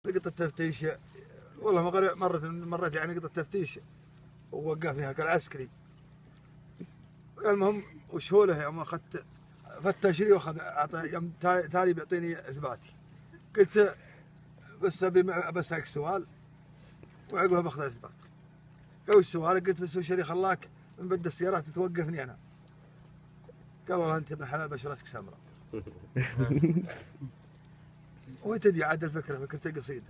لقطة تفتيش، والله مرت يعني قطة تفتيش ووقفني هكا العسكري. المهم وش هو له يوم اخذت فتش لي واخذ يوم تالي بيعطيني اثباتي. قلت بس بسالك سؤال وعقبها باخذ اثبات. قال وش سؤالك؟ قلت بس وش اللي خلاك من بدء السيارات توقفني انا؟ قال والله انت ابن حلال بشرتك سمراء. وتدي عاد الفكره فكرتي قصيده.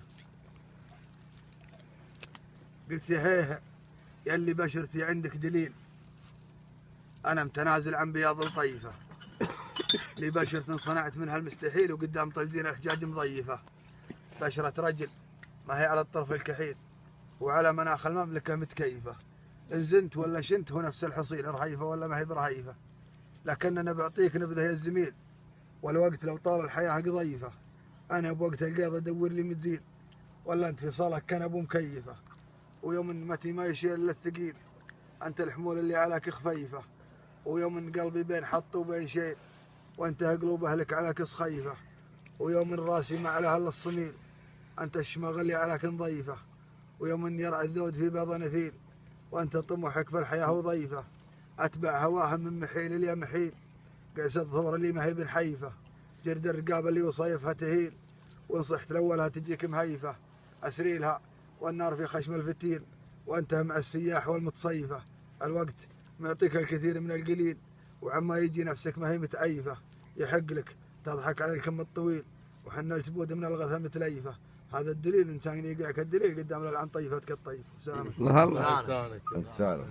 قلت يا هيه يا اللي بشرتي عندك دليل، انا متنازل عن بياض الطيفه، لي بشرة صنعت منها المستحيل وقدام طلزين الحجاج مضيفه. بشرة رجل ما هي على الطرف الكحيل وعلى مناخ المملكه متكيفه. ان زنت ولا شنت هو نفس الحصيل، رهيفه ولا ما هي برهيفه، لكننا بعطيك نبذه يا الزميل، والوقت لو طال الحياه قضيفه. انا بوقت القيض ادور لي متزين، ولا انت في صالك كنب ومكيفه، ويوم متي ما يشيل الا الثقيل، انت الحمول اللي عليك خفيفه، ويوم قلبي بين حط وبين شيل، وانت قلوب اهلك عليك صخيفه، ويوم راسي ما عليها الا الصميل، انت الشماغ اللي عليك نظيفه، ويوم يرعى الذود في بيض نثيل، وانت طموحك في الحياه وضيفه. اتبع هواهم من محيل الى محيل، قعس الظهور اللي ما هي بنحيفه، جرد الرقاب اللي وصيفها تهيل، وان صحت الاولها تجيك مهيفه. اسريلها والنار في خشم الفتيل، وانت مع السياح والمتصيفه. الوقت معطيك الكثير من القليل، وعما يجي نفسك ما هي متأيفه. يحق لك تضحك على الكم الطويل، وحنا الجبود من الغثى متليفه. هذا الدليل انسان يقرأك الدليل قدام العن طيفتك الطيف. سلام. الله.